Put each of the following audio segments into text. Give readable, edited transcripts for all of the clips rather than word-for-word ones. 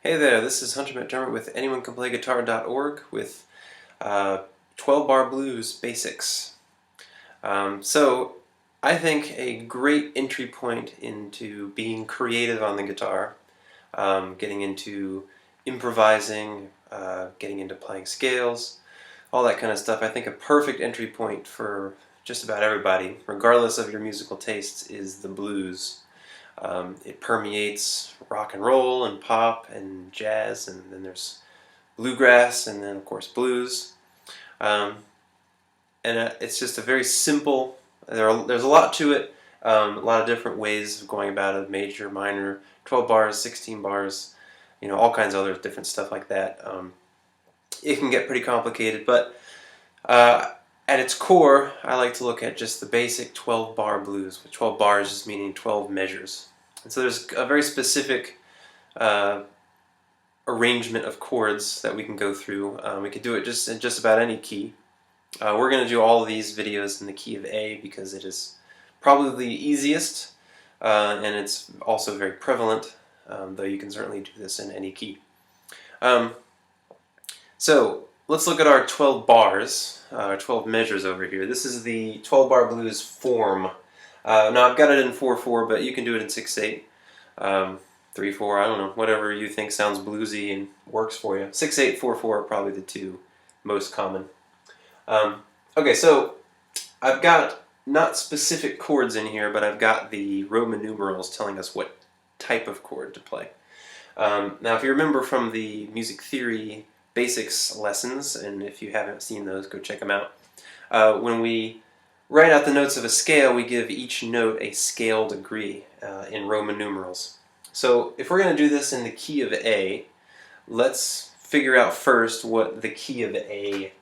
Hey there, this is Hunter McDermott with anyonecanplayguitar.org with 12-bar blues basics. So I think a great entry point into being creative on the guitar, getting into improvising, getting into playing scales, all that kind of stuff. I think a perfect entry point for just about everybody, regardless of your musical tastes, is the blues. It permeates rock and roll and pop and jazz, and then there's bluegrass, and then of course blues. Um, and it's just a very simple. There's a lot to it. A lot of different ways of going about it: major, minor, 12 bars, 16 bars, all kinds of other different stuff like that. It can get pretty complicated, but at its core, I like to look at just the basic 12-bar blues, with 12 bars just meaning 12 measures. And so there's a very specific arrangement of chords that we can go through. We could do it just in just about any key. We're going to do all of these videos in the key of A because it is probably the easiest, and it's also very prevalent, though you can certainly do this in any key. So let's look at our 12 bars, our 12 measures over here. This is the 12-bar blues form. Now I've got it in 4/4, but you can do it in 6/8, 3/4. I don't know, whatever you think sounds bluesy and works for you. 6/8, 4/4 are probably the two most common. Okay, so I've got not specific chords in here, but I've got the Roman numerals telling us what type of chord to play. Now, if you remember from the music theory basics lessons, and if you haven't seen those, go check them out. When we write out the notes of a scale, we give each note a scale degree in Roman numerals. So if we're going to do this in the key of A, let's figure out first what the key of A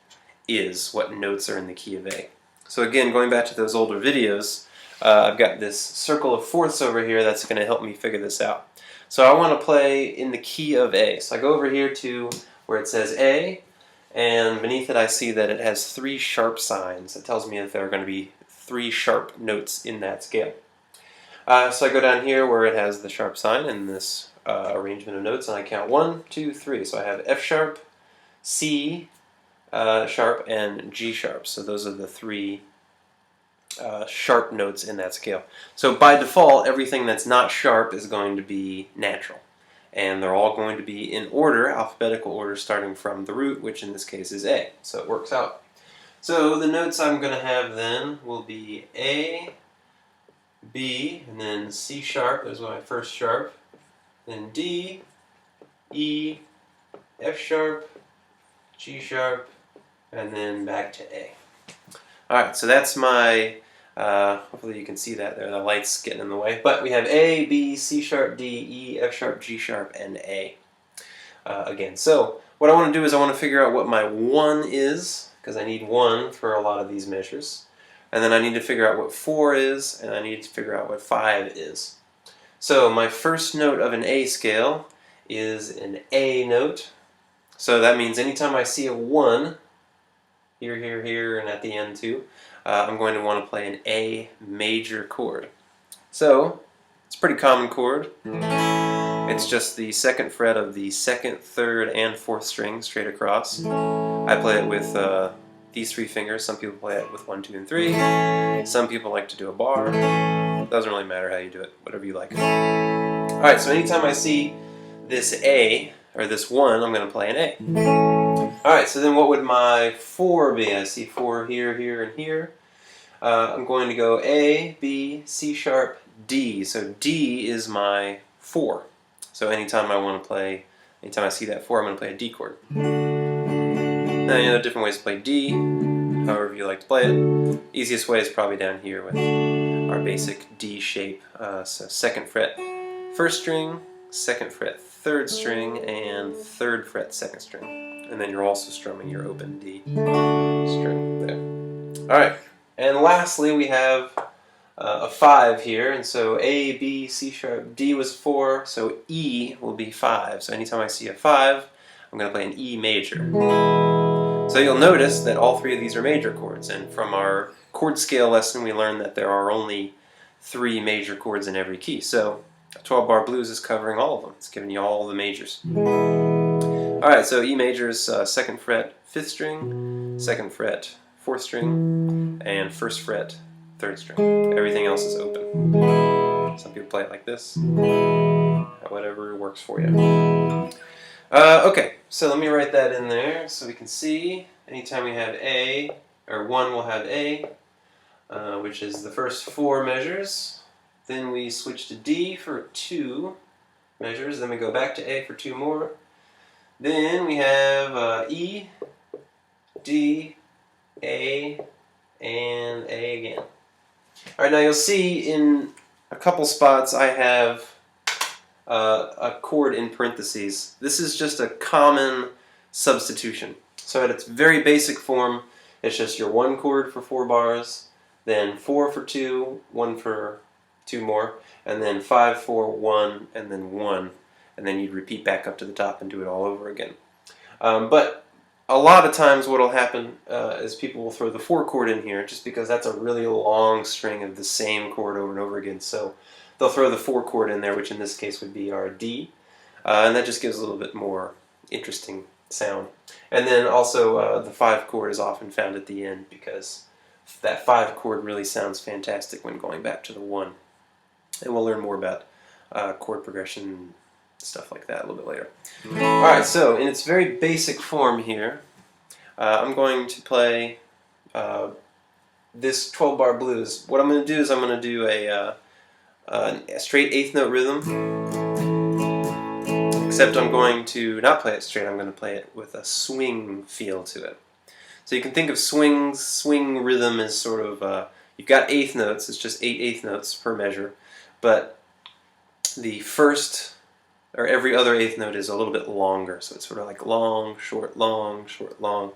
is, what notes are in the key of A. So again, going back to those older videos, I've got this circle of fourths over here that's going to help me figure this out. So I want to play in the key of A. So I go over here to where it says A, and beneath it I see that it has 3 sharp signs. It tells me that there are going to be 3 sharp notes in that scale. So I go down here where it has the sharp sign in this arrangement of notes, and I count 1, 2, 3. So I have F sharp, C sharp, and G sharp. So those are the 3 sharp notes in that scale. So by default, everything that's not sharp is going to be natural. And they're all going to be in order, alphabetical order, starting from the root, which in this case is A. So it works out. So the notes I'm going to have then will be A, B, and then C sharp, there's my first sharp, then D, E, F sharp, G sharp, and then back to A. Alright, so that's my, hopefully you can see that there, the light's getting in the way, but we have A, B, C sharp, D, E, F sharp, G sharp, and A. Again, so what I want to do is I want to figure out what my 1 is, because I need 1 for a lot of these measures. And then I need to figure out what 4 is, and I need to figure out what 5 is. So my first note of an A scale is an A note. So that means anytime I see a 1, here, here, here, and at the end too, I'm going to want to play an A major chord. So it's a pretty common chord. It's just the 2nd fret of the 2nd, 3rd, and 4th string straight across. I play it with these 3 fingers. Some people play it with 1, 2, and 3. Some people like to do a bar. Doesn't really matter how you do it, whatever you like. Alright, so anytime I see this A, or this 1, I'm going to play an A. Alright, so then what would my 4 be? I see 4 here, here, and here. I'm going to go A, B, C sharp, D. So D is my 4. So anytime I want to play, anytime I see that 4, I'm going to play a D chord. Now, there are different ways to play D, however you like to play it. Easiest way is probably down here with our basic D shape. So 2nd fret, 1st string, 2nd fret, 3rd string, and 3rd fret, 2nd string. And then you're also strumming your open D string there. Alright, and lastly we have a 5 here, and so A, B, C sharp, D was 4, so E will be 5. So anytime I see a 5, I'm going to play an E major. So you'll notice that all 3 of these are major chords, and from our chord scale lesson we learned that there are only 3 major chords in every key. So A 12-bar blues is covering all of them. It's giving you all the majors. Alright, so E major is 2nd fret, 5th string, 2nd fret, 4th string, and 1st fret, 3rd string. Everything else is open. Some people play it like this. Whatever works for you. Okay, so let me write that in there so we can see. Anytime we have A, or 1 will have A, which is the first 4 measures. Then we switch to D for 2 measures. Then we go back to A for 2 more. Then we have E, D, A, and A again. Alright, now you'll see in a couple spots I have a chord in parentheses. This is just a common substitution. So at its very basic form, it's just your 1 chord for 4 bars, then 4 for 2, 1 for 2 more, and then 5, 4, 1, and then 1. And then you'd repeat back up to the top and do it all over again. But a lot of times what will happen is people will throw the 4 chord in here just because that's a really long string of the same chord over and over again. So they'll throw the 4 chord in there, which in this case would be our D. And that just gives a little bit more interesting sound. And then also the 5 chord is often found at the end because that 5 chord really sounds fantastic when going back to the 1. And we'll learn more about chord progression, stuff like that a little bit later. Alright, so in its very basic form here, I'm going to play this 12-bar blues. What I'm going to do is I'm going to do a straight 8th note rhythm, except I'm going to not play it straight, I'm going to play it with a swing feel to it. So you can think of swing rhythm as sort of, you've got 8th notes, it's just 8 8th notes per measure, but the first or every other 8th note is a little bit longer, so it's sort of like long, short, long, short, long.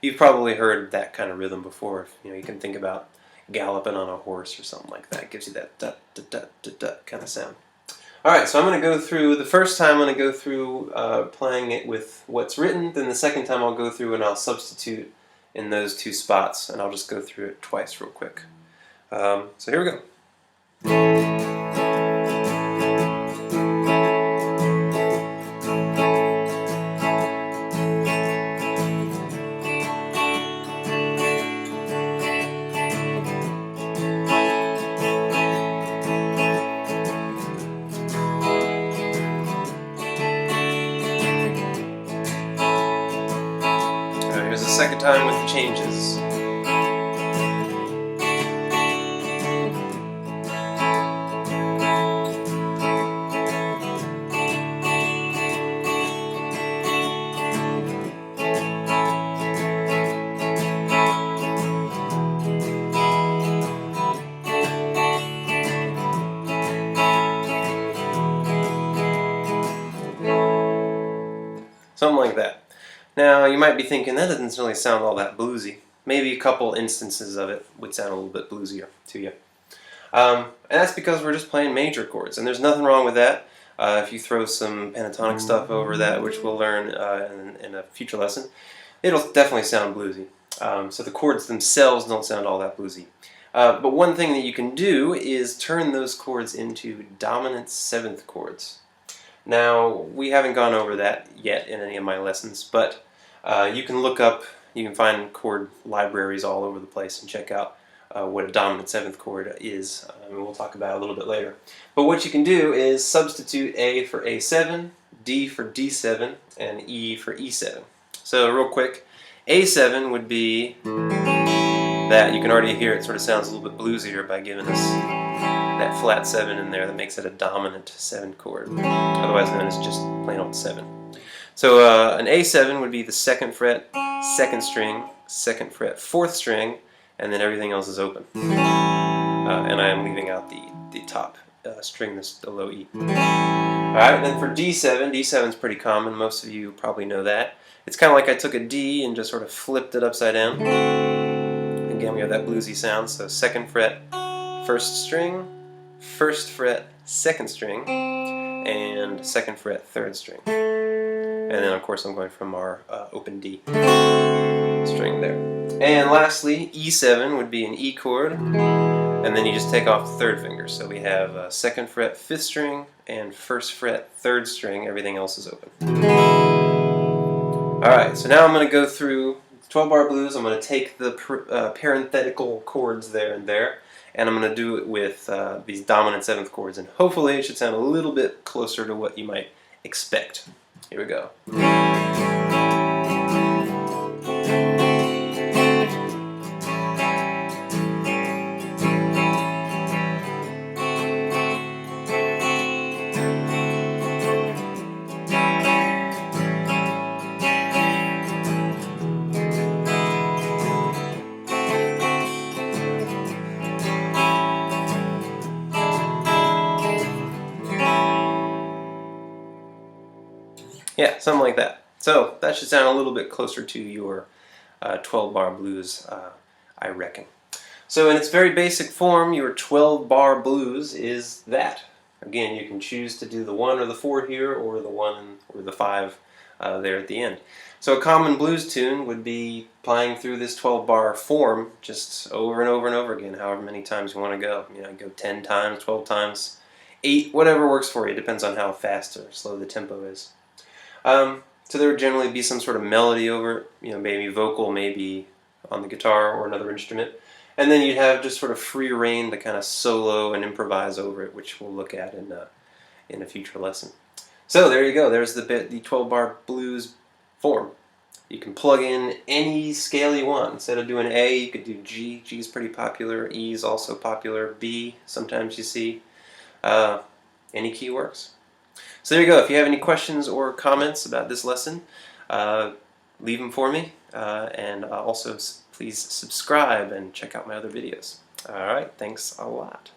You've probably heard that kind of rhythm before. You know, you can think about galloping on a horse or something like that. It gives you that da-da-da-da-da kind of sound. Alright, so I'm going to go through, the first time I'm going to go through playing it with what's written, then the second time I'll go through and I'll substitute in those 2 spots, and I'll just go through it twice real quick. So here we go. Here's the second time with the changes. Something like that. Now, you might be thinking, that doesn't really sound all that bluesy. Maybe a couple instances of it would sound a little bit bluesier to you. And that's because we're just playing major chords, and there's nothing wrong with that. If you throw some pentatonic stuff over that, which we'll learn in a future lesson, it'll definitely sound bluesy. So the chords themselves don't sound all that bluesy. But one thing that you can do is turn those chords into dominant 7th chords. Now, we haven't gone over that yet in any of my lessons, but you can look up, you can find chord libraries all over the place and check out what a dominant 7th chord is, and we'll talk about it a little bit later. But what you can do is substitute A for A7, D for D7, and E for E7. So real quick, A7 would be that. You can already hear it sort of sounds a little bit bluesier by giving us that flat 7 in there that makes it a dominant 7 chord, otherwise known as just plain old 7. So an A7 would be the 2nd fret, 2nd string, 2nd fret, 4th string, and then everything else is open. And I am leaving out the top string, the low E. Alright, then for D7, D7 is pretty common, most of you probably know that. It's kind of like I took a D and just sort of flipped it upside down. Again, we have that bluesy sound, so 2nd fret, 1st string, 1st fret, 2nd string, and 2nd fret, 3rd string. And then of course I'm going from our open D string there. And lastly, E7 would be an E chord, And then you just take off the third finger. So we have 2nd fret 5th string and 1st fret 3rd string. Everything else is open. Alright, so now I'm going to go through 12 bar blues. I'm going to take the parenthetical chords there and there, and I'm going to do it with these dominant 7th chords, and hopefully it should sound a little bit closer to what you might expect. Here we go. Yeah, something like that. So that should sound a little bit closer to your 12 bar blues, I reckon. So in its very basic form, your 12 bar blues is that. Again, you can choose to do the 1 or the 4 here, or the 1 or the 5 there at the end. So a common blues tune would be playing through this 12 bar form just over and over and over again, however many times you want to go. You know, go 10 times, 12 times, 8, whatever works for you. Depends on how fast or slow the tempo is. So there would generally be some sort of melody over it, you know, maybe vocal, maybe on the guitar or another instrument. And then you'd have just sort of free reign to kind of solo and improvise over it, which we'll look at in a future lesson. So there you go. There's the 12 bar blues form. You can plug in any scale you want. Instead of doing A, you could do G. G is pretty popular. E is also popular. B, sometimes you see. Any key works. So there you go. If you have any questions or comments about this lesson, leave them for me. And also please subscribe and check out my other videos. Alright, thanks a lot.